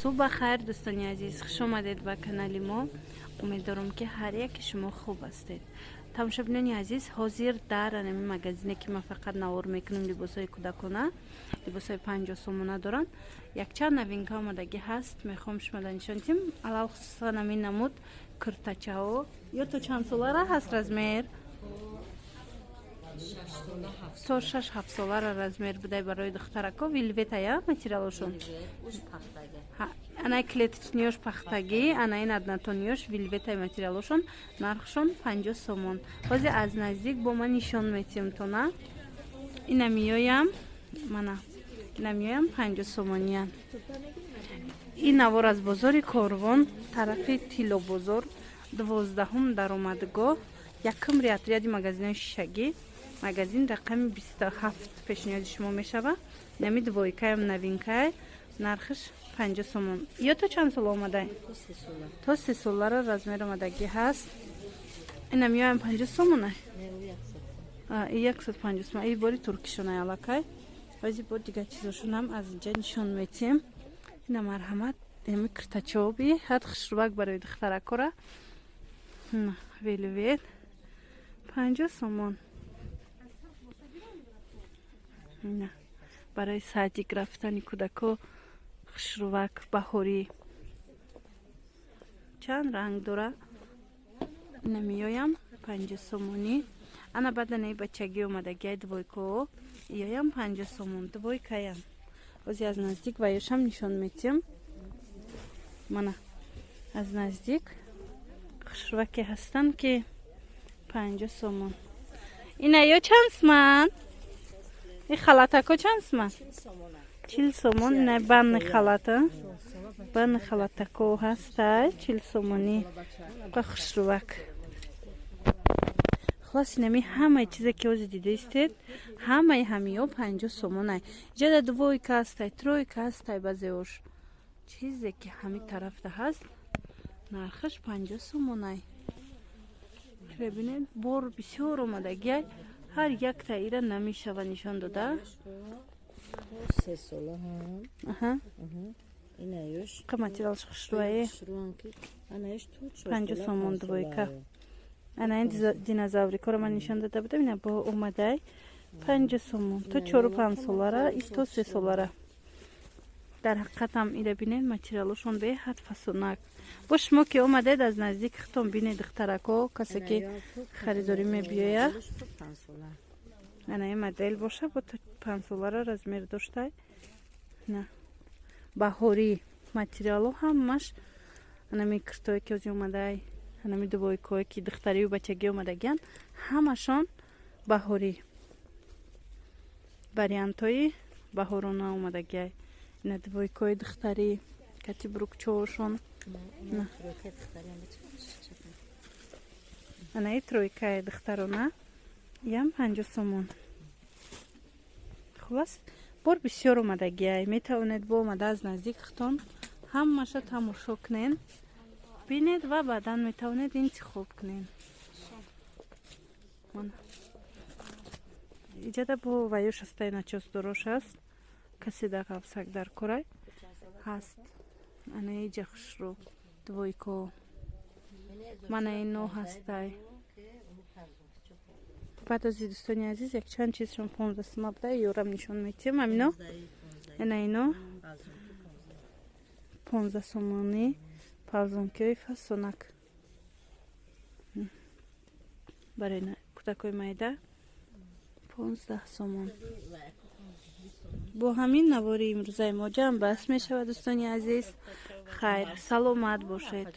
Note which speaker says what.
Speaker 1: صبح خیر دوستان عزیز، خوش آمدید به کانال ما. امیدوارم که هر یک شما خوب هستید. تماشاگران عزیز، حاضر در این مغازینی که ما فقط نوار میکنیم لباسای کودکانه، لباسای 50 سومونه دارن. یک چند نوینکا آمدگی هست، میخوام شما نشون بدم. علاوه خصوصا همین نمود کرتاچه ها یا تو چند ساله هست رزمیر؟ تو 6-7 ساله رزمیر بوده برای دخترکا. ویلویت یا ماتریالشون؟ انا клеточныйош пахтаги, ана ин однотонёш вилветай материалошон нархшон 50 сомон. Ҳозир аз наздик бо ман нишон метиҳам то на. Ина миёям, мана. Ина миёям 50 сомониян. Ин навор аз бозори Корвон, тарафи Тило бозор, 12-ум даромадгоҳ, якум ряди магазинои шишагӣ. Магазин рақами 27 пешниҳоди шумо мешава. Нами двойкаям новинкай. нархш 50 сомон. Ё то чанд сол омадай? То 3 солара размер омадаги ҳаст. Инам ёям 50 сомон. И 150 сомон. И бори туркишона алакай. Баъзи бор дигар чизошонам аз инҷа нишон метиҳем. Ина марҳамат, еми киртачоби ҳад хушрувак барои духтаракора. Велвет 50 сомон. Ина барои садик рафтани кудако хушрувак баҳорӣ. Чанд ранг дора? Ина миёям 50 сомонӣ. Ана баъдани бачагӣ омадагиай двойко ёям 50 сомон. Двойкаям. Ози аз наздик ваёшам нишон метиҳам. Мана аз наздик хушруваке ҳастан ки 50 сомон. Ина ё чанд сман? И халатако чанд сман? 40 сомон. Ина банни халата. Банни халатако ҳастай 40 сомонӣ. Қа хушрувак. خلاص اینمی همه چیزی که از دیدید همه همیو 50 سومونه. جدا دویکا هستای ترویکا هستای بازیوش چیزی که همین طرف ده هست نرخش 50 سومونه. ببینید بور بسیار اومدگی هر یک تایره نمیشه و نشان داده.
Speaker 2: 3 ساله
Speaker 1: ها
Speaker 2: اینایش
Speaker 1: ماتریالش خوشرویه 50 سومون دویکا. انا این دینازاوریکا رو من نشان داده بودم. اینا با اومده 5 سومون تو 4-5 سالاره ای تو 3 سالاره. در حقیقت هم ایره بینید ماتریالشون به حد فسونک. با شما که اومده از نزدیک ختم بینید دخترکا کسی که خریداری میبیاید. انا این مدل باشه با تو 5 سالاره رزمیر داشته. نه بهاری ماتریالو همش انا میکرتوی که از اومده. هنمی دویکایی که دختری و بچگی اومدگن همشون بهاری واریانتای بهارونه اومدگی. اینا دویکای دختری کتی بروکچوشون. نه انا ای ترویکای دخترونه یم 50 سومون. خلاص بار بسیار اومدگی. میتونید با اومده از نزدیک ختون همشه تماشا کنین بینید و بعدا میتونید انتخاب کنین. اینجا با ویوش هستای نچوس دروش هست کسی در قبسک در کرای هست. انا اینجا خوش رو دویکو من این نو هستای. بعد از دوستانی عزیز یک چند چیز شما 15 سوم بده یورم نشون میتیم. همینو انا اینو 15 سومونی پالزونکوی فاسونک برای کودکای مایده 15 سومون. با همین نواری امروزه ما جمع بس می شود دوستانی عزیز. خیر سلامت باشید.